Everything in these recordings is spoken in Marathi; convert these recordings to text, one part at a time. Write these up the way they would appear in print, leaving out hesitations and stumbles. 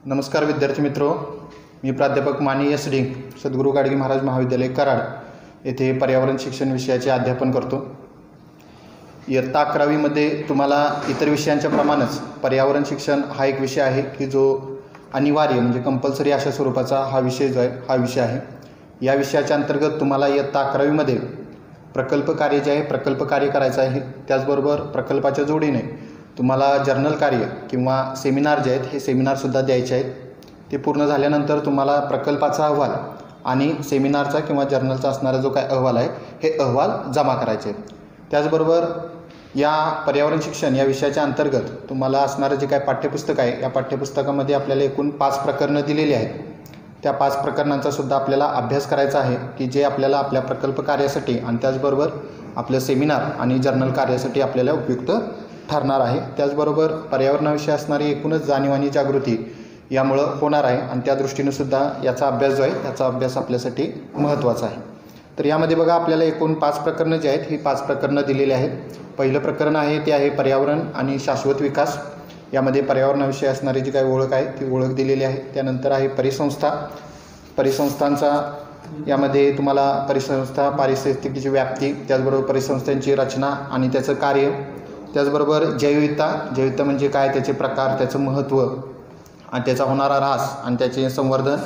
नमस्कार विद्यार्थी मित्रो, मी प्राध्यापक मानी एस डी सद्गुरू गाडगे महाराज महाविद्यालय कराड येथे पर्यावरण शिक्षण विषयाचे अध्यापन करतो। इयत्ता 11वीमध्ये तुम्हाला इतर विषयांच्या प्रमाणेच पर्यावरण शिक्षण हा एक विषय आहे की जो अनिवार्य म्हणजे कंपल्सरी अशा स्वरूपाचा हा विषय आहे। या विषयाच्या अंतर्गत तुम्हाला इयत्ता 11वीमध्ये प्रकल्प कार्य जे आहे प्रकल्प कार्य करायचं आहे। त्याचबरोबर प्रकल्पाच्या जोडीने तुम्हाला जर्नल कार्य किंवा सेमिनार जे आहेत हे सेमिनारसुद्धा द्यायचे आहेत। ते पूर्ण झाल्यानंतर तुम्हाला प्रकल्पाचा अहवाल आणि सेमिनारचा किंवा जर्नलचा असणारा जो काय अहवाल आहे हे अहवाल जमा करायचे आहेत। त्याचबरोबर या पर्यावरण शिक्षण या विषयाच्या अंतर्गत तुम्हाला असणारं जे काय पाठ्यपुस्तक आहे या पाठ्यपुस्तकामध्ये आपल्याला एकूण 5 प्रकरणं दिलेली आहेत। त्या 5 प्रकरणांचा सुद्धा आपल्याला अभ्यास करायचा आहे की जे आपल्याला आपल्या प्रकल्प कार्यासाठी आणि त्याचबरोबर आपल्या सेमिनार आणि जर्नल कार्यासाठी आपल्याला उपयुक्त ठरणार आहे। त्याचबरोबर पर्यावरणाविषयी असणारी एकूणच जाणीव आणि जागृती यामुळं होणार आहे आणि त्या दृष्टीनं सुद्धा याचा अभ्यास जो आहे याचा अभ्यास आपल्यासाठी महत्त्वाचा आहे। तर यामध्ये बघा आपल्याला एकूण 5 प्रकरणं जी आहेत ही 5 प्रकरणं दिलेली आहेत। पहिलं प्रकरण आहे ते आहे पर्यावरण आणि शाश्वत विकास। यामध्ये पर्यावरणाविषयी असणारी जी काही ओळख आहे ती ओळख दिलेली आहे। त्यानंतर आहे परिसंस्थांचा यामध्ये तुम्हाला परिसंस्था पारिस्थितिकीची व्याप्ती, त्याचबरोबर परिसंस्थांची रचना आणि त्याचं कार्य, त्याचबरोबर जैवविविधता म्हणजे काय, त्याचे प्रकार, त्याचं महत्त्व आणि त्याचा होणारा ऱ्हास आणि त्याचे संवर्धन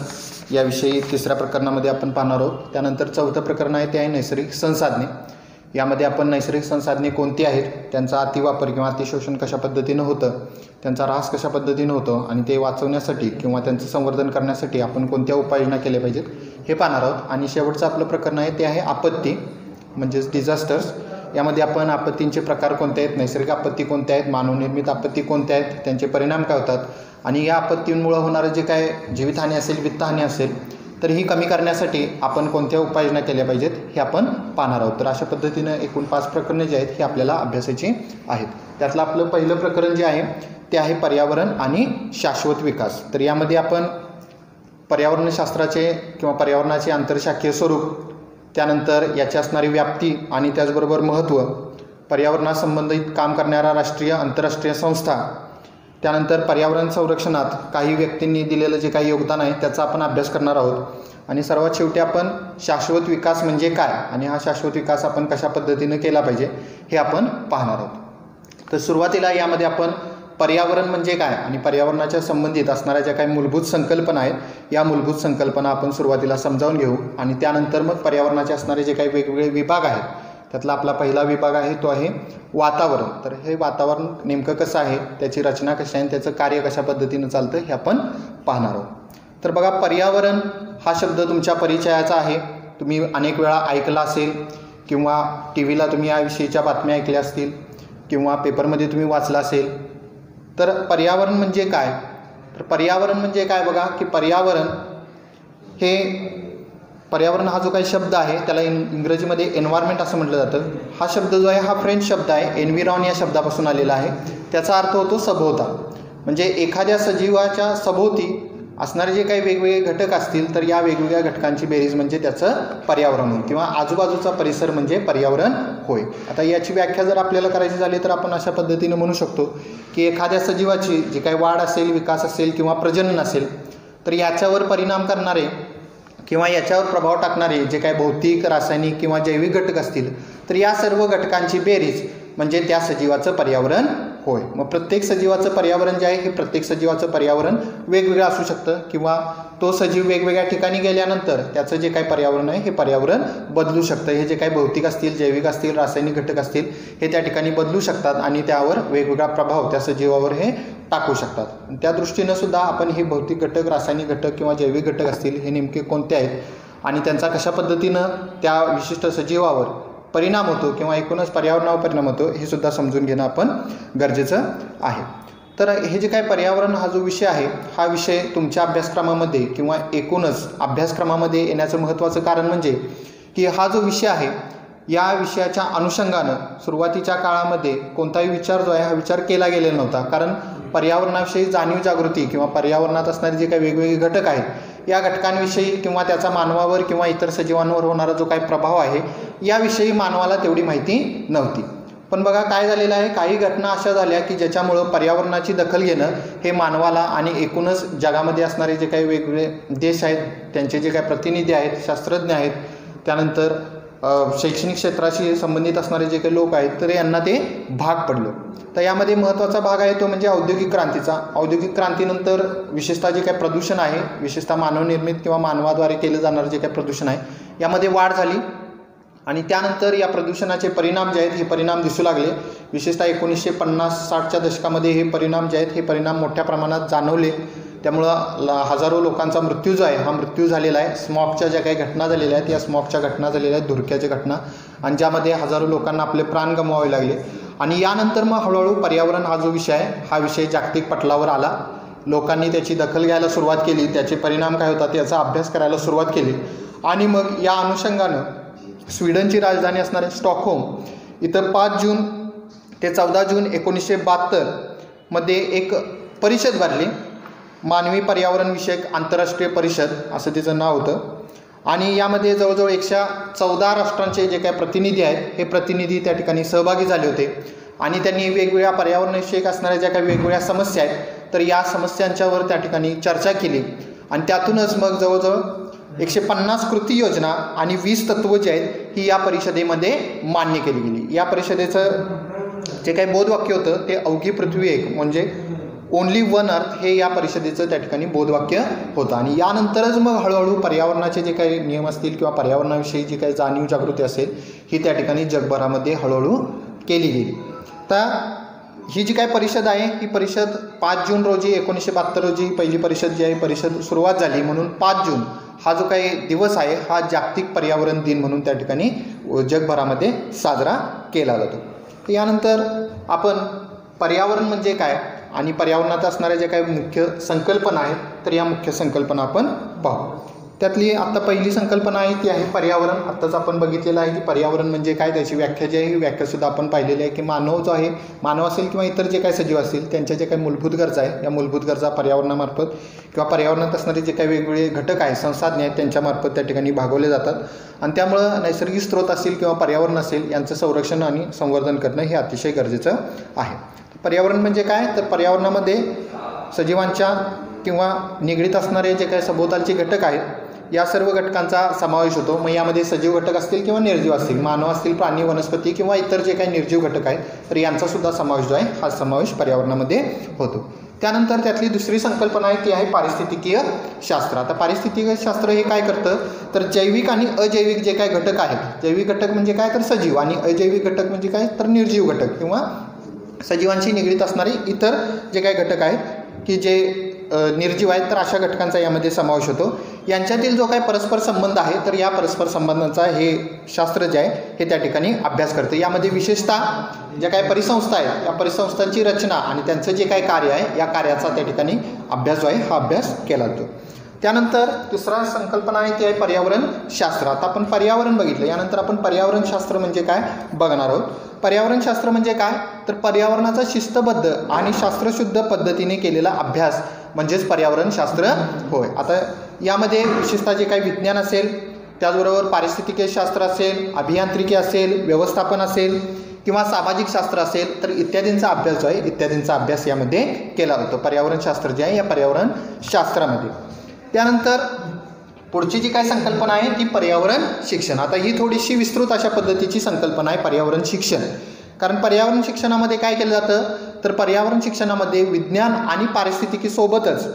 याविषयी 3ऱ्या प्रकरणामध्ये आपण पाहणार आहोत। त्यानंतर 4थं प्रकरण आहे ते आहे नैसर्गिक संसाधने। यामध्ये आपण नैसर्गिक संसाधने कोणती आहेत, त्यांचा अतिवापर किंवा अतिशोषण कशा पद्धतीनं होतं, त्यांचा ऱ्हास कशा पद्धतीनं होतो आणि ते वाचवण्यासाठी किंवा त्यांचं संवर्धन करण्यासाठी आपण कोणत्या उपाययोजना केल्या पाहिजेत हे पाहणार आहोत। आणि शेवटचं आपलं प्रकरण आहे ते आहे आपत्ती म्हणजेच डिझास्टर्स। यामध्ये आपण आपत्तींचे प्रकार कोणते आहेत, नैसर्गिक आपत्ती कोणत्या आहेत, मानवनिर्मित आपत्ती कोणत्या आहेत, त्यांचे परिणाम काय होतात आणि या आपत्तींमुळे होणारं जे काय जीवितहानी असेल वित्तहानी असेल तर ही कमी करण्यासाठी आपण कोणत्या उपाययोजना केल्या पाहिजेत हे आपण पाहणार आहोत। तर अशा पद्धतीनं एकूण 5 प्रकरणे जी आहेत ही आपल्याला अभ्यासाची आहेत। त्यातलं आपलं पहिलं प्रकरण जे आहे ते आहे पर्यावरण आणि शाश्वत विकास। तर यामध्ये आपण पर्यावरणशास्त्राचे किंवा पर्यावरणाचे आंतरशाखीय स्वरूप, त्यानंतर याची असणारी व्याप्ती आणि त्याचबरोबर महत्त्व, पर्यावरणासंबंधित काम करणाऱ्या राष्ट्रीय आंतरराष्ट्रीय संस्था, त्यानंतर पर्यावरण संरक्षणात काही व्यक्तींनी दिलेलं जे काही योगदान आहे त्याचा आपण अभ्यास करणार आहोत। आणि सर्वात शेवटी आपण शाश्वत विकास म्हणजे काय आणि हा शाश्वत विकास आपण कशा पद्धतीनं केला पाहिजे हे आपण पाहणार आहोत। तर सुरुवातीला यामध्ये आपण पर्यावरण म्हणजे काय आणि पर्यावरणाच्या संबंधित असणाऱ्या ज्या काही मूलभूत संकल्पना आहेत या मूलभूत संकल्पना आपण सुरुवातीला समजावून घेऊ आणि त्यानंतर मग पर्यावरणाचे असणारे जे काही वेगवेगळे विभाग आहेत त्यातला आपला पहिला विभाग आहे तो आहे वातावरण। तर हे वातावरण नेमकं कसं आहे, त्याची रचना कशी आहे, त्याचं कार्य कशा पद्धतीनं चालतं हे आपण पाहणार आहोत। तर बघा, पर्यावरण हा शब्द तुमच्या परिचयाचा आहे। तुम्ही अनेक वेळा ऐकला असेल किंवा TV तुम्ही याविषयीच्या बातम्या ऐकल्या असतील किंवा पेपरमध्ये तुम्ही वाचला असेल। तर पर्यावरण म्हणजे काय, तर पर्यावरण म्हणजे काय बघा की पर्यावरण हा जो काही शब्द आहे त्याला इंग्रजीमध्ये एन्व्हायरमेंट असं म्हटलं जातं। हा शब्द जो आहे हा फ्रेंच शब्द आहे, एन्व्हिरॉन या शब्दापासून आलेला आहे। त्याचा अर्थ होतो सभोवताल, म्हणजे एखाद्या सजीवाच्या सभोवती असणारे जे काही वेगवेगळे घटक असतील तर या वेगवेगळ्या घटकांची बेरीज म्हणजे त्याचं पर्यावरण होय किंवा आजूबाजूचा परिसर म्हणजे पर्यावरण होय। आता याची व्याख्या जर आपल्याला करायची झाली तर आपण अशा पद्धतीनं म्हणू शकतो की एखाद्या सजीवाची जी काही वाढ असेल, विकास असेल किंवा प्रजनन असेल तर याच्यावर परिणाम करणारे किंवा याच्यावर प्रभाव टाकणारे जे काही भौतिक, रासायनिक किंवा जैविक घटक असतील तर या सर्व घटकांची बेरीज म्हणजे त्या सजीवाचं पर्यावरण होय। मग प्रत्येक सजीवाचं पर्यावरण जे आहे हे प्रत्येक सजीवाचं पर्यावरण वेगवेगळं असू शकतं किंवा तो सजीव वेगवेगळ्या ठिकाणी गेल्यानंतर त्याचं जे काही पर्यावरण आहे हे पर्यावरण बदलू शकतं। हे जे काही भौतिक असतील, जैविक असतील, रासायनिक घटक असतील हे त्या ठिकाणी बदलू शकतात आणि त्यावर वेगवेगळा प्रभाव त्या सजीवावर हे टाकू शकतात। त्या दृष्टीनं सुद्धा आपण हे भौतिक घटक, रासायनिक घटक किंवा जैविक घटक असतील हे नेमके कोणते आहेत आणि त्यांचा कशा पद्धतीनं त्या विशिष्ट सजीवावर परिणाम होतो किंवा एकूणच पर्यावरणावर परिणाम होतो हे सुद्धा समजून घेणं आपण गरजेचं आहे। तर हे जे काय पर्यावरण हा जो विषय आहे हा विषय तुमच्या अभ्यासक्रमामध्ये किंवा एकूणच अभ्यासक्रमामध्ये येण्याचं महत्त्वाचं कारण म्हणजे की हा जो विषय आहे या विषयाच्या अनुषंगानं सुरुवातीच्या काळामध्ये कोणताही विचार जो आहे हा विचार केला गेलेला नव्हता। कारण पर्यावरणाविषयी जाणीव जागृती किंवा पर्यावरणात असणारे जे काही वेगवेगळे घटक आहेत या घटकांविषयी किंवा त्याचा मानवावर किंवा इतर सजीवांवर होणारा जो काही प्रभाव आहे याविषयी मानवाला तेवढी माहिती नव्हती। पण बघा काय झालेलं आहे, काही घटना अशा झाल्या की ज्याच्यामुळं पर्यावरणाची दखल घेणं हे मानवाला आणि एकूणच जगामध्ये असणारे जे काही वेगवेगळे देश आहेत, त्यांचे जे काही प्रतिनिधी आहेत, शास्त्रज्ञ आहेत, त्यानंतर शैक्षणिक क्षेत्राशी संबंधित असणारे जे काही लोक आहेत, तर यांना ते भाग पडलं. तर यामध्ये महत्त्वाचा भाग आहे तो म्हणजे औद्योगिक क्रांतीचा. औद्योगिक क्रांतीनंतर विशेषतः जे काही प्रदूषण आहे, विशेषतः मानवनिर्मित किंवा मानवाद्वारे केलं जाणारं जे काही प्रदूषण आहे, यामध्ये वाढ झाली. आणि त्यानंतर या प्रदूषणाचे परिणाम जे आहेत हे परिणाम दिसू लागले. विशेषतः 1950-60च्या दशकामध्ये हे परिणाम जे आहेत हे परिणाम मोठ्या प्रमाणात जाणवले. त्यामुळं हजारो लोकांचा मृत्यू जो आहे हा मृत्यू झालेला आहे. स्मॉगच्या ज्या काही घटना झालेल्या आहेत, या स्मॉगच्या घटना झालेल्या आहेत, धुरक्याच्या घटना, आणि ज्यामध्ये हजारो लोकांना आपले प्राण गमवावे लागले. आणि यानंतर मग हळूहळू पर्यावरण हा जो विषय आहे हा विषय जागतिक पटलावर आला. लोकांनी त्याची दखल घ्यायला सुरुवात केली, त्याचे परिणाम काय होतात याचा अभ्यास करायला सुरुवात केली. आणि मग या अनुषंगानं स्वीडनची राजधानी असणारे स्टॉकहोम इथं 5 जून ते 14 जून 1972 मध्ये एक परिषद भरली. मानवी पर्यावरण विषयक आंतरराष्ट्रीय परिषद असं तिचं नाव होतं. आणि यामध्ये जवळजवळ 114 राष्ट्रांचे जे काही प्रतिनिधी आहेत हे प्रतिनिधी त्या ठिकाणी सहभागी झाले होते. आणि त्यांनी वेगवेगळ्या पर्यावरणविषयक असणाऱ्या ज्या काही वेगवेगळ्या समस्या आहेत तर या समस्यांच्यावर त्या ठिकाणी चर्चा केली. आणि त्यातूनच मग जवळजवळ 150 कृती योजना आणि 20 तत्त्व जे आहेत ही या परिषदेमध्ये मान्य केली गेली. या परिषदेचं जे काही बोधवाक्य होतं ते अवघी पृथ्वी एक, म्हणजे ओनली वन अर्थ, हे या परिषदेचं त्या ठिकाणी बोधवाक्य होतं. आणि यानंतरच मग हळूहळू पर्यावरणाचे जे काही नियम असतील किंवा पर्यावरणाविषयी जी काही जाणीव जागृती असेल ही त्या ठिकाणी जगभरामध्ये हळूहळू केली गेली. तर ही जी काय परिषद आहे ही परिषद 5 जून रोजी 1972 रोजी पहिली परिषद जी आहे परिषद सुरुवात झाली. म्हणून 5 जून हा जो काही दिवस आहे हा जागतिक पर्यावरण दिन म्हणून त्या ठिकाणी जगभरामध्ये साजरा केला जातो. यानंतर आपण पर्यावरण म्हणजे काय आणि पर्यावरणात असणाऱ्या ज्या काही मुख्य संकल्पना आहेत तर या मुख्य संकल्पना आपण पाहू. त्यातली आत्ता पहिली संकल्पना आहे ती आहे पर्यावरण. आत्ताच आपण बघितलेलं आहे की पर्यावरण म्हणजे काय, त्याची व्याख्या जी आहे ही व्याख्यासुद्धा आपण पाहिलेली आहे की मानव जो आहे, मानव असेल किंवा इतर जे काही सजीव असतील त्यांच्या जे काही मूलभूत गरजा आहेत या मूलभूत गरजा पर्यावरणामार्फत किंवा पर्यावरणात असणारे जे काही वेगवेगळे घटक आहेत, संसाधने आहेत, त्यांच्यामार्फत त्या ठिकाणी भागवले जातात. आणि त्यामुळं नैसर्गिक स्रोत असतील किंवा पर्यावरण असेल यांचं संरक्षण आणि संवर्धन करणं हे अतिशय गरजेचं आहे. पर्यावरण म्हणजे काय, तर पर्यावरणामध्ये सजीवांच्या किंवा निगडीत असणारे जे काही सभोवतालचे घटक आहेत या सर्व घटकांचा समावेश होतो. मग यामध्ये सजीव घटक असतील किंवा निर्जीव असतील, मानव असतील, प्राणी, वनस्पती किंवा इतर जे काही निर्जीव घटक आहेत तर यांचासुद्धा समावेश जो आहे हा समावेश पर्यावरणामध्ये होतो. त्यानंतर त्यातली दुसरी संकल्पना आहे ती आहे पारिस्थितिकीय शास्त्र. आता पारिस्थितिकीय शास्त्र हे काय करतं, तर जैविक आणि अजैविक जे काही घटक आहेत, जैविक घटक म्हणजे काय तर सजीव, आणि अजैविक घटक म्हणजे काय तर निर्जीव घटक किंवा सजीवांशी निगडीत असणारे इतर जे काही घटक आहेत की जे निर्जीव आहेत तर अशा घटकांचा यामध्ये समावेश होतो. यांच्यातील जो काही परस्पर संबंध आहे तर या परस्पर संबंधांचा हे शास्त्र जे आहे हे त्या ठिकाणी अभ्यास करतं. यामध्ये विशेषतः ज्या काही परिसंस्था आहेत या परिसंस्थांची रचना आणि त्यांचं जे काही कार्य आहे या कार्याचा त्या ठिकाणी अभ्यास जो आहे हा अभ्यास केला जातो. त्यानंतर दुसरा संकल्पना आहे ती आहे पर्यावरण शास्त्र. आता आपण पर्यावरण बघितलं, यानंतर आपण पर्यावरण शास्त्र म्हणजे काय बघणार आहोत. पर्यावरण शास्त्र म्हणजे काय, तर पर्यावरणाचा शिस्तबद्ध आणि शास्त्रशुद्ध पद्धतीने केलेला अभ्यास म्हणजेच पर्यावरण शास्त्र होय. आता यामध्ये विशेषतः जे काही विज्ञान असेल, त्याचबरोबर पारिस्थितिकीय शास्त्र असेल, अभियांत्रिकी असेल, व्यवस्थापन असेल किंवा सामाजिक शास्त्र असेल तर इत्यादींचा अभ्यास जो आहे इत्यादींचा अभ्यास यामध्ये केला जातो पर्यावरण शास्त्र जे आहे या पर्यावरण शास्त्रामध्ये. त्यानंतर पुढची जी काय संकल्पना आहे ती पर्यावरण शिक्षण. आता ही थोडीशी विस्तृत अशा पद्धतीची संकल्पना आहे पर्यावरण शिक्षण. कारण पर्यावरण शिक्षणामध्ये काय केलं जातं, तर पर्यावरण शिक्षणामध्ये विज्ञान आणि पारिस्थितिकीसोबतच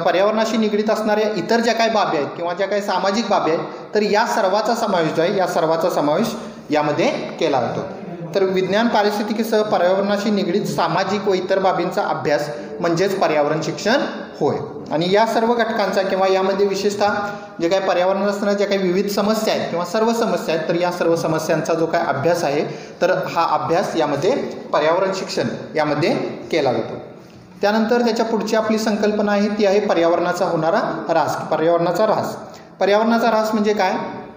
पर्यावरणाशी निगडीत असणाऱ्या इतर ज्या काही बाबी आहेत किंवा ज्या काही सामाजिक बाबी आहेत तर या सर्वाचा समावेश जो आहे या सर्वाचा समावेश यामध्ये केला जातो. तर विज्ञान पारिस्थितिकीसह पर्यावरणाशी निगडीत सामाजिक व इतर बाबींचा अभ्यास म्हणजेच पर्यावरण शिक्षण होय. आणि या सर्व घटकांचा किंवा यामध्ये विशेषतः जे काही पर्यावरणात असणाऱ्या ज्या काही विविध समस्या आहेत किंवा सर्व समस्या आहेत तर या सर्व समस्यांचा जो काय अभ्यास आहे तर हा अभ्यास यामध्ये पर्यावरण शिक्षण यामध्ये केला जातो. त्यानंतर त्याच्या पुढची आपली संकल्पना आहे ती आहे पर्यावरणाचा होणारा ऱ्हास. पर्यावरणाचा ऱ्हास, पर्यावरणाचा ऱ्हास म्हणजे काय,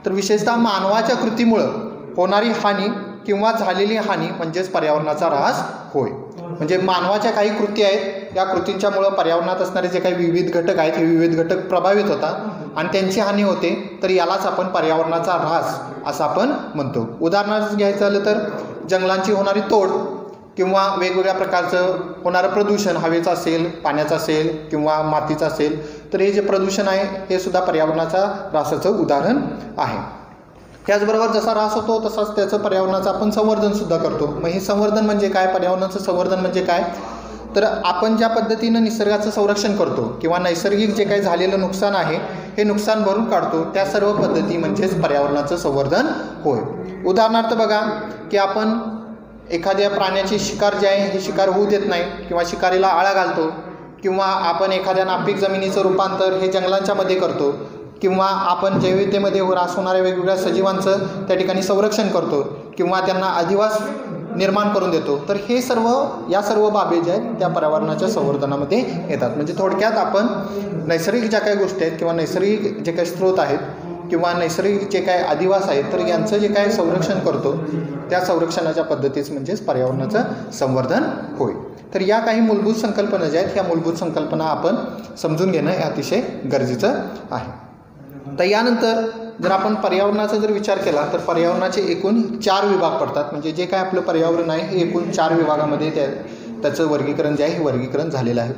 तर विशेषतः मानवाच्या कृतीमुळं होणारी हानी किंवा झालेली हानी म्हणजेच पर्यावरणाचा ऱ्हास होय. म्हणजे मानवाच्या काही कृती आहेत या कृतींच्यामुळं पर्यावरणात असणारे जे काही विविध घटक आहेत हे विविध घटक प्रभावित होतात आणि त्यांची हानी होते तर यालाच आपण पर्यावरणाचा ऱ्हास असं आपण म्हणतो. उदाहरणार्थ घ्यायचं झालं तर जंगलांची होणारी तोड किंवा वेगवेगळ्या प्रकारचं होणारं प्रदूषण, हवेचं असेल, पाण्याचं असेल किंवा मातीचं असेल, तर हे जे प्रदूषण आहे हे सुद्धा पर्यावरणाचा ऱ्हासाचं उदाहरण आहे. त्याचबरोबर जसा ऱ्हास होतो तसाच त्याचं पर्यावरणाचं आपण संवर्धनसुद्धा करतो. मग हे संवर्धन म्हणजे काय, पर्यावरणाचं संवर्धन म्हणजे काय, तर आपण ज्या पद्धतीनं निसर्गाचं संरक्षण करतो किंवा नैसर्गिक जे काही झालेलं नुकसान आहे हे नुकसान भरून काढतो, त्या सर्व पद्धती म्हणजेच पर्यावरणाचं संवर्धन होय. उदाहरणार्थ बघा की आपण एखाद्या प्राण्याची शिकार जे आहे हे शिकार होऊ देत नाही किंवा शिकारीला आळा घालतो, किंवा आपण एखाद्या नापीक जमिनीचं रूपांतर हे जंगलांच्या मध्ये करतो, किंवा आपण जैविकतेमध्ये ऱ्हास होणाऱ्या वेगवेगळ्या सजीवांचं त्या ठिकाणी संरक्षण करतो किंवा त्यांना अधिवास निर्माण करून देतो. तर हे या सर्व बाबी ज्या आहेत त्या पर्यावरणाच्या संवर्धनामध्ये येतात. म्हणजे थोडक्यात आपण नैसर्गिक ज्या काही गोष्टी आहेत किंवा नैसर्गिक जे काही स्रोत आहेत किंवा नैसर्गिक जे काही अधिवास आहेत तर यांचं जे काही संरक्षण करतो त्या संरक्षणाच्या पद्धतीच म्हणजेच पर्यावरणाचं संवर्धन होय. तर या काही मूलभूत संकल्पना ज्या आहेत ह्या मूलभूत संकल्पना आपण समजून घेणं हे अतिशय गरजेचं आहे. तर यानंतर जर आपण पर्यावरणाचा जर विचार केला तर पर्यावरणाचे एकूण 4 विभाग पडतात. म्हणजे जे काय आपलं पर्यावरण आहे हे एकूण 4 विभागामध्ये त्याचं वर्गीकरण जे आहे हे वर्गीकरण झालेलं आहे.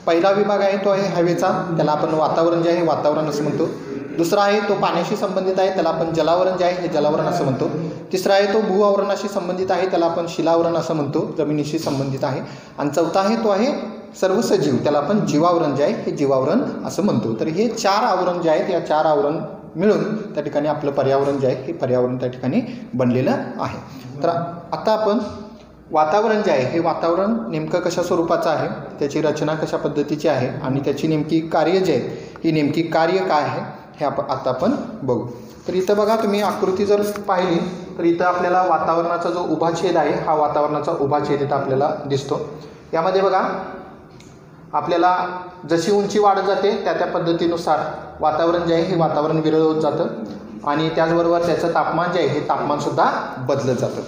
पहिला विभाग आहे तो आहे हवेचा, त्याला आपण वातावरण जे आहे वातावरण असं म्हणतो. दुसरा आहे तो पाण्याशी संबंधित आहे, त्याला आपण जलावरण जे आहे हे जलावरण असं म्हणतो. तिसरा आहे तो भूआवरणाशी संबंधित आहे, त्याला आपण शिलावरण असं म्हणतो, जमिनीशी संबंधित आहे. आणि चौथा आहे तो आहे सर्व सजीव, त्याला आपण जीवावरण जे आहे हे जीवावरण असं म्हणतो. तर हे 4 आवरण जे आहेत या 4 आवरण मिळून त्या ठिकाणी आपलं पर्यावरण जे आहे हे पर्यावरण त्या ठिकाणी बनलेलं आहे. तर आता आपण वातावरण जे आहे हे वातावरण नेमकं कशा स्वरूपाचं आहे, त्याची रचना कशा पद्धतीची आहे आणि त्याची नेमकी कार्य जे आहेत ही नेमकी कार्य काय आहे हे आता आपण बघू. तर इथं बघा तुम्ही आकृती जर पाहिली तर इथं आपल्याला वातावरणाचा जो उभा छेद आहे हा वातावरणाचा उभा छेद इथं आपल्याला दिसतो. यामध्ये बघा आपल्याला जशी उंची वाढत जाते त्या पद्धतीनुसार वातावरण जे आहे हे वातावरण विरळ होत जातं आणि त्याचबरोबर त्याचं तापमान जे आहे हे तापमानसुद्धा बदलत जातं.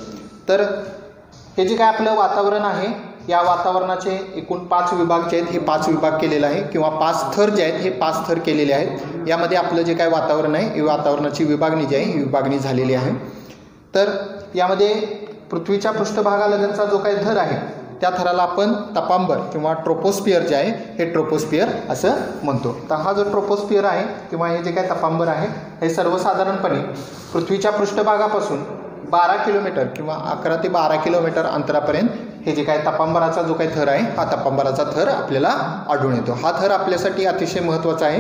तर हे जे काय आपलं वातावरण आहे या वातावरणाचे एकूण 5 विभाग जे आहेत हे 5 विभाग केलेले आहे किंवा 5 थर जे आहेत हे 5 थर केलेले आहेत. यामध्ये आपलं जे काय वातावरण आहे हे वातावरणाची विभागणी जी आहे ही विभागणी झालेली आहे. तर यामध्ये पृथ्वीच्या पृष्ठभागालगतचा जो काही थर आहे त्या थराला आपण तपांबर किंवा ट्रोपोस्फिअर जे आहे हे ट्रोपोस्फिअर असं म्हणतो. तर हा जो ट्रोपोस्फिअर आहे किंवा हे जे काय तपांबर आहे हे सर्वसाधारणपणे पृथ्वीच्या पृष्ठभागापासून 12 किलोमीटर किंवा 11 ते 12 किलोमीटर अंतरापर्यंत हे जे काय तपांबराचा जो काही थर आहे हा तपांबराचा थर आपल्याला आढळून येतो. हा थर आपल्यासाठी अतिशय महत्त्वाचा आहे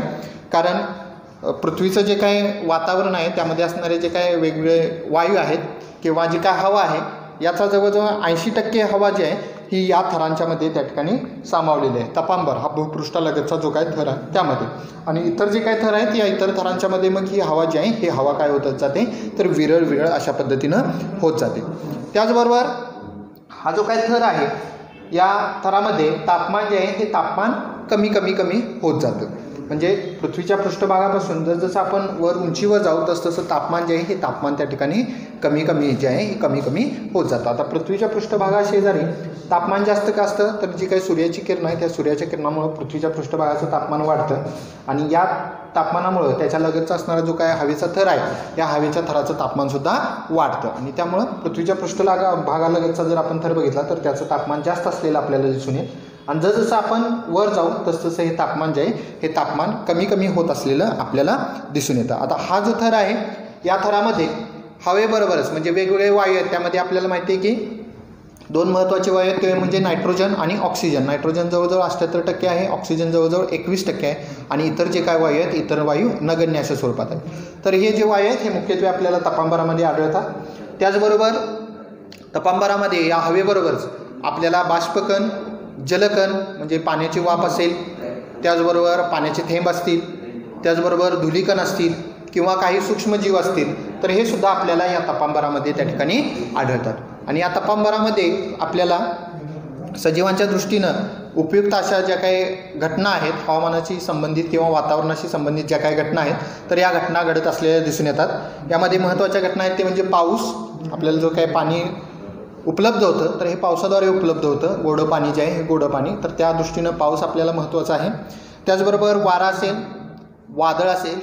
कारण पृथ्वीचं जे काही वातावरण आहे त्यामध्ये असणारे जे काही वेगवेगळे वायू आहेत किंवा जी काय हवा आहे याचा जवळजवळ 80% हवा जी आहे ही या थरांच्या मध्ये त्या ठिकाणी सामावलेली आहे. तपांबर हा भूपृष्ठालगतचा जो काही थर आहे त्यामध्ये, आणि इतर जे काही थर आहेत या इतर थरांच्या मध्ये मग ही हवा जी आहे ही हवा काय होत जाते तर विरळ अशा पद्धतीनं होत जाते. त्याचबरोबर हा जो काही थर आहे या थरामध्ये तापमान जे आहे हे तापमान कमी होत जातं. म्हणजे पृथ्वीच्या पृष्ठभागापासून जसं आपण वर उंचीवर जाऊ तसं तापमान जे आहे हे तापमान त्या ठिकाणी कमी जे आहे हे कमी होत जातं. आता पृथ्वीच्या पृष्ठभागाशेजारी तापमान जास्त का असतं तर जी काही सूर्याची किरण आहे त्या सूर्याच्या किरणामुळं पृथ्वीच्या पृष्ठभागाचं तापमान वाढतं आणि या तापमानामुळं त्याच्या लगतचा असणारा जो काय हवेचा थर आहे या हवेच्या थराचं तापमानसुद्धा वाढतं आणि त्यामुळं पृथ्वीच्या पृष्ठभागालगतचा जर आपण थर बघितला तर त्याचं तापमान जास्त असलेलं आपल्याला दिसून येईल आणि जसं आपण वर जाऊ तसं हे तापमान जे आहे हे तापमान कमी होत असलेलं आपल्याला दिसून येतं. आता हा जो थर आहे या थरामध्ये हवेबरोबरच म्हणजे वेगवेगळे वायू आहेत. त्यामध्ये आपल्याला माहिती आहे की 2 महत्त्वाचे वायू आहेत ते म्हणजे नायट्रोजन आणि ऑक्सिजन. नायट्रोजन जवळजवळ 78% आहे, ऑक्सिजन जवळजवळ 21% आहे आणि इतर जे काय वायू आहेत इतर वायू नगण्य अशा स्वरूपात आहेत. तर हे जे वायू आहेत हे मुख्यत्वे आपल्याला तपांबरामध्ये आढळतात. त्याचबरोबर तपांबरामध्ये या हवेबरोबरच आपल्याला बाष्पकण, जलकण म्हणजे पाण्याची वाफ असेल, त्याचबरोबर पाण्याचे थेंब असतील, त्याचबरोबर धुलीकण असतील किंवा काही सूक्ष्मजीव असतील तर हे सुद्धा आपल्याला या तपांबरामध्ये त्या ठिकाणी आढळतात. आणि या तपांबरामध्ये आपल्याला सजीवांच्या दृष्टीनं उपयुक्त अशा ज्या काही घटना आहेत हवामानाशी संबंधित किंवा वातावरणाशी संबंधित ज्या काही घटना आहेत तर या घटना घडत असलेल्या दिसून येतात. यामध्ये महत्त्वाच्या घटना आहेत ते म्हणजे पाऊस, आपल्याला जो काही पाणी उपलब्ध होतं तर हे पावसाद्वारे उपलब्ध होतं. गोडं पाणी जे आहे हे गोडं पाणी, तर त्या दृष्टीनं पाऊस आपल्याला महत्त्वाचा आहे. त्याचबरोबर वारा असेल, वादळ असेल,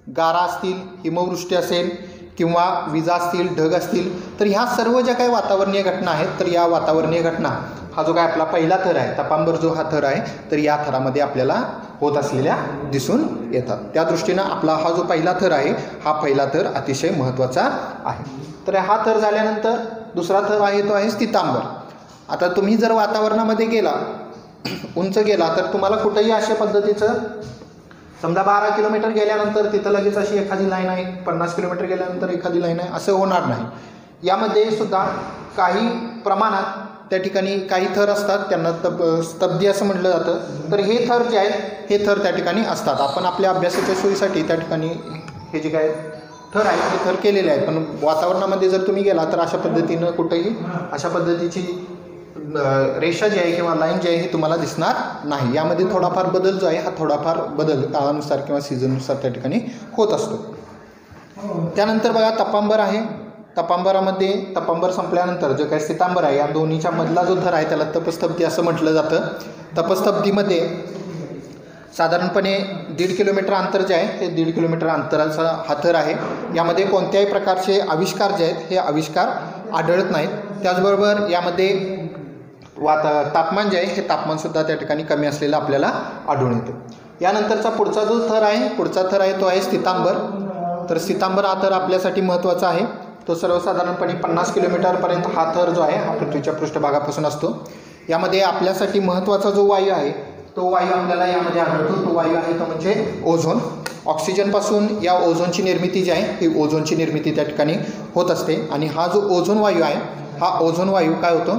गारा असतील, हिमवृष्टी असेल किंवा विजा असतील, ढग असतील, तर ह्या सर्व ज्या काही वातावरणीय घटना आहेत, तर या वातावरणीय घटना हा जो काय आपला पहिला थर आहे, तपांबर जो हा थर आहे, तर या थरामध्ये आपल्याला होत असलेल्या दिसून येतात. त्या दृष्टीनं आपला हा जो पहिला थर आहे, हा पहिला थर अतिशय महत्त्वाचा आहे. तर हा थर झाल्यानंतर दुसरा थर आहे तो आहे स्थितांबर. आता तुम्ही जर वातावरणामध्ये गेला, उंच गेला, तर तुम्हाला कुठेही अशा पद्धतीचं समजा 12 किलोमीटर गेल्यानंतर तिथं लगेच अशी एखादी लाईन आहे, 50 किलोमीटर गेल्यानंतर एखादी लाईन आहे, असं होणार नाही. यामध्ये सुद्धा काही प्रमाणात त्या ठिकाणी काही थर असतात, त्यांना स्तब्धी असं म्हटलं जातं. तर हे थर जे आहेत हे थर त्या ठिकाणी असतात. आपण आपल्या अभ्यासाच्या सोयीसाठी त्या ठिकाणी हे जे काय थर आहेत हे थर केलेले आहेत. पण वातावरणामध्ये जर तुम्ही गेला तर अशा पद्धतीनं कुठेही अशा पद्धतीची रेषा जी आहे किंवा लाईन जी आहे ही तुम्हाला दिसणार नाही. यामध्ये थोडाफार बदल जो आहे हा थोडाफार बदल काळानुसार किंवा सीझननुसार त्या ठिकाणी होत असतो. त्यानंतर बघा तपांबर आहे. तपांबरामध्ये तपांबर संपल्यानंतर जो काही स्थितांबर आहे, या दोन्हीच्या मधला जो थर आहे त्याला तपस्तब्धी असं म्हटलं जातं. तपस्तब्धीमध्ये साधारणपणे 1.5 किलोमीटर अंतर जे आहे हे 1.5 किलोमीटर अंतराचा हा थर आहे. यामध्ये कोणत्याही प्रकारचे आविष्कार जे आहेत हे आविष्कार आढळत नाहीत. त्याचबरोबर यामध्ये तापमान जे आहे हे तापमानसुद्धा त्या ठिकाणी कमी असलेलं आपल्याला आढळून येतं. यानंतरचा पुढचा जो थर आहे तो आहे स्थितांबर. तर स्थितांबर हा थर आपल्यासाठी महत्त्वाचा आहे. तो सर्वसाधारणपणे 50 किलोमीटरपर्यंत हा थर जो आहे हा पृथ्वीच्या पृष्ठभागापासून असतो. यामध्ये आपल्यासाठी महत्त्वाचा जो वायू आहे तो वायू आपल्याला यामध्ये आढळतो. तो वायू आहे तो म्हणजे ओझोन. ऑक्सिजनपासून या ओझोनची निर्मिती जी आहे ही ओझोनची निर्मिती त्या ठिकाणी होत असते. आणि हा जो ओझोन वायू आहे हा ओझोन वायू काय होतो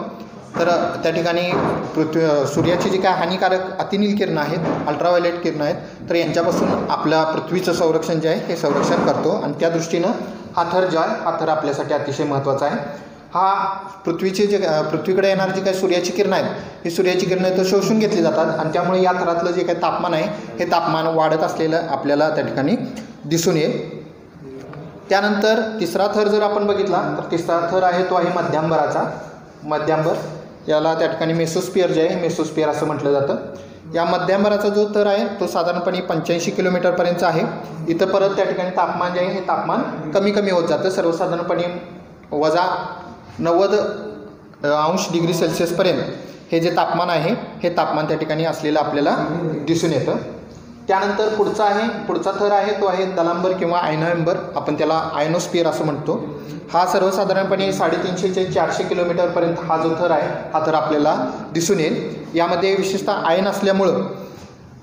तर त्या ठिकाणी सूर्याची जी काय हानिकारक अतिनील किरणं आहेत, अल्ट्राव्हायोलेट किरणं आहेत, तर यांच्यापासून आपल्या पृथ्वीचं संरक्षण जे आहे हे संरक्षण करतो. आणि त्या दृष्टीनं हा थर जो आहे हा थर आपल्यासाठी अतिशय महत्त्वाचा आहे. हा पृथ्वीकडे येणारी जी काही सूर्याची किरणं आहेत ही सूर्याची किरणं तर शोषून घेतली जातात आणि त्यामुळे या थरातलं जे काही तापमान आहे हे तापमान वाढत असलेलं आपल्याला त्या ठिकाणी दिसून येईल. त्यानंतर तिसरा थर जर आपण बघितला तर तिसरा थर आहे तो आहे मध्यांबराचा. मध्यांबर याला त्या ठिकाणी मेसोस्फिअर जे आहे मेसोस्फिअर असं म्हटलं जातं. या मध्यांबराचा जो थर आहे तो साधारणपणे 85 किलोमीटरपर्यंत आहे. इथं परत त्या ठिकाणी तापमान जे आहे हे तापमान कमी कमी होत जातं. सर्वसाधारणपणे -90°C हे जे तापमान आहे हे तापमान त्या ठिकाणी असलेलं आपल्याला दिसून येतं. त्यानंतर पुढचा थर आहे तो आहे दलांबर किंवा आयनोएम्बर. आपण त्याला आयनोस्फिअर असं म्हणतो. हा सर्वसाधारणपणे 350 ते 400 किलोमीटरपर्यंत हा जो थर आहे हा थर आपल्याला दिसून येईल. यामध्ये विशेषतः आयन असल्यामुळं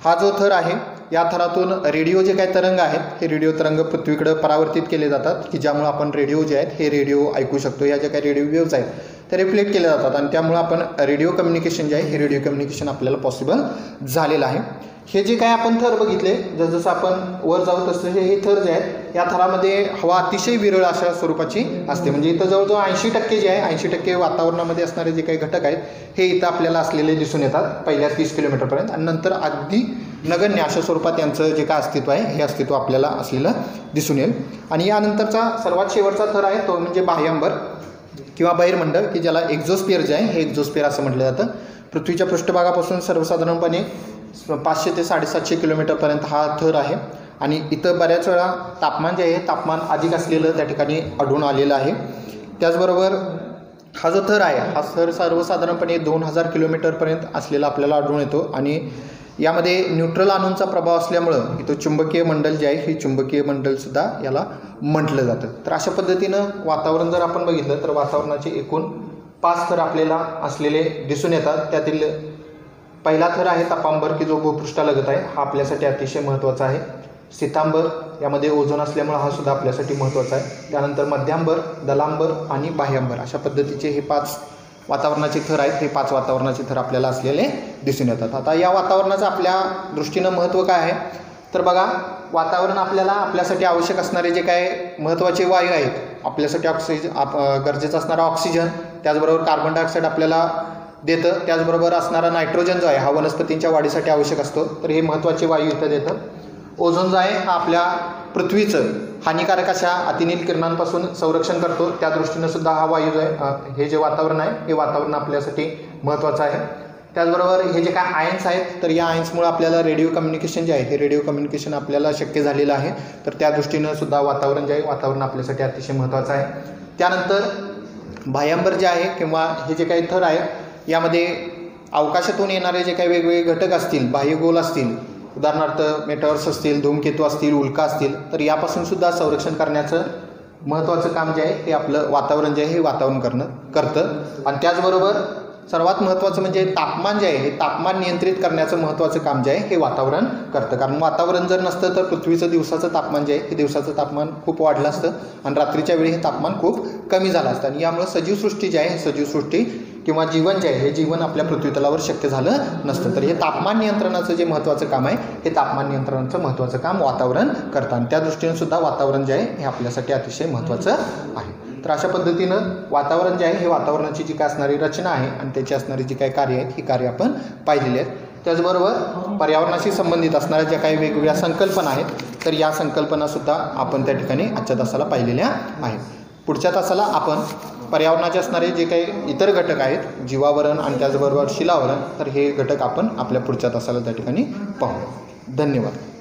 हा जो थर आहे या थरातून रेडिओ जे काही तरंग आहेत हे रेडिओ तरंग पृथ्वीकडे परावर्तित केले जातात की ज्यामुळे आपण रेडिओ जे आहेत हे रेडिओ ऐकू शकतो. या ज्या काही रेडिओ वेव्ज आहेत ते रिफ्लेक्ट केले जातात आणि त्यामुळे आपण रेडिओ कम्युनिकेशन जे आहे हे रेडिओ कम्युनिकेशन आपल्याला पॉसिबल झालेलं आहे. हे जे काय आपण थर बघितले जसं आपण वर जाऊ तसं हे थर जे आहेत या थरामध्ये हवा अतिशय विरळ अशा स्वरूपाची असते. म्हणजे इथं जवळजवळ 80% जे आहे 80% वातावरणामध्ये असणारे जे काही घटक आहेत हे इथं आपल्याला असलेले दिसून येतात पहिल्या 30 किलोमीटरपर्यंत आणि नंतर अगदी नगण्य अशा स्वरूपात यांचं जे काय अस्तित्व आहे हे अस्तित्व आपल्याला असलेलं दिसून येईल. आणि यानंतरचा सर्वात शेवटचा थर आहे तो म्हणजे बाह्यांबर किंवा बहिर्मंडळ की ज्याला एक्झोस्फिअर जे आहे हे एक्झोस्फिअर असं म्हटलं जातं. पृथ्वीच्या पृष्ठभागापासून सर्वसाधारणपणे 500 ते 750 किलोमीटरपर्यंत हा थर आहे आणि इथं बऱ्याच वेळा तापमान जे आहे तापमान अधिक असलेलं त्या ठिकाणी आढळून आलेलं आहे. त्याचबरोबर हा जो थर आहे हा थर सर्वसाधारणपणे 2000 किलोमीटरपर्यंत असलेला आपल्याला आढळून येतो आणि यामध्ये न्यूट्रल अणूंचा प्रभाव असल्यामुळं इथं चुंबकीय मंडल जे आहे हे चुंबकीय मंडलसुद्धा याला म्हटलं जातं. तर अशा पद्धतीनं वातावरण जर आपण बघितलं तर वातावरणाचे एकूण 5 थर आपल्याला असलेले दिसून येतात. त्यातील पहिला थर आहे तपांबर की जो भूपृष्ठालगत आहे हा आपल्यासाठी अतिशय महत्त्वाचा आहे. स्थितांबर यामध्ये ओझोन असल्यामुळे हा सुद्धा आपल्यासाठी महत्त्वाचा आहे. त्यानंतर मध्यांबर, दलांबर आणि बाह्यांबर अशा पद्धतीचे हे 5 वातावरणाचे थर आहेत. हे 5 वातावरणाचे थर आपल्याला असलेले दिसून येतात. आता या वातावरणाचं आपल्या दृष्टीनं महत्त्व काय आहे तर बघा वातावरण आपल्यासाठी आवश्यक असणारे जे काय महत्त्वाचे वायू आहेत आपल्यासाठी गरजेचं असणारा ऑक्सिजन त्याचबरोबर कार्बन डायऑक्साईड आपल्याला देतं. त्याचबरोबर असणारा नायट्रोजन जो आहे हा वनस्पतींच्या वाढीसाठी आवश्यक असतो. तर हे महत्त्वाचे वायू इथं देतं. ओझोन जो आहे हा आपल्या पृथ्वीचं हानिकारक अशा अतिनील किरणांपासून संरक्षण करतो. त्या दृष्टीनं सुद्धा हा वायू जो आहे हे जे वातावरण आहे हे वातावरण आपल्यासाठी महत्त्वाचं आहे. त्याचबरोबर हे जे काय आयन्स आहेत तर या आयन्समुळे आपल्याला रेडिओ कम्युनिकेशन जे आहे हे रेडिओ कम्युनिकेशन आपल्याला शक्य झालेलं आहे. तर त्या दृष्टीनं सुद्धा वातावरण जे आहे वातावरण आपल्यासाठी अतिशय महत्त्वाचं आहे. त्यानंतर बाह्यांबर जे आहे किंवा हे जे काही थर आहे यामध्ये अवकाशातून येणारे जे काही वेगवेगळे घटक असतील, बाह्यगोल असतील, उदाहरणार्थ मेटॉर्स असतील, धूमकेतू असतील, उल्का असतील, तर यापासून सुद्धा संरक्षण करण्याचं महत्त्वाचं काम जे आहे हे आपलं वातावरण जे आहे हे वातावरण करतं. आणि त्याचबरोबर सर्वात महत्त्वाचं म्हणजे तापमान जे आहे हे तापमान नियंत्रित करण्याचं महत्त्वाचं काम जे आहे हे वातावरण करतं. कारण वातावरण जर नसतं तर पृथ्वीचं दिवसाचं तापमान जे आहे हे दिवसाचं तापमान खूप वाढलं असतं आणि रात्रीच्या वेळी हे तापमान खूप कमी झालं असतं. आणि यामुळे सजीवसृष्टी जी आहे सजीवसृष्टी किंवा जीवन जे आहे हे जीवन आपल्या पृथ्वीतलावर शक्य झालं नसतं. तर हे तापमान नियंत्रणाचं जे महत्त्वाचं काम आहे हे तापमान नियंत्रणाचं महत्त्वाचं काम वातावरण करतं आणि त्या दृष्टीने सुद्धा वातावरण जे आहे हे आपल्यासाठी अतिशय महत्त्वाचं आहे. तर अशा पद्धतीनं वातावरण जे आहे हे वातावरणाची जी काय असणारी रचना आहे आणि त्याची असणारी जी काही कार्य आहेत ही कार्य आपण पाहिलेली आहेत. त्याचबरोबर पर्यावरणाशी संबंधित असणाऱ्या ज्या काही वेगवेगळ्या संकल्पना आहेत तर या संकल्पनासुद्धा आपण त्या ठिकाणी आजच्या तासाला पाहिलेल्या आहेत. पुढच्या तासाला आपण पर्यावरणाचे असणारे जे काही इतर घटक आहेत जीवावरण आणि त्याचबरोबर शिलावरण तर हे घटक आपण आपल्या पुढच्या तासाला त्या ठिकाणी पाहू. धन्यवाद.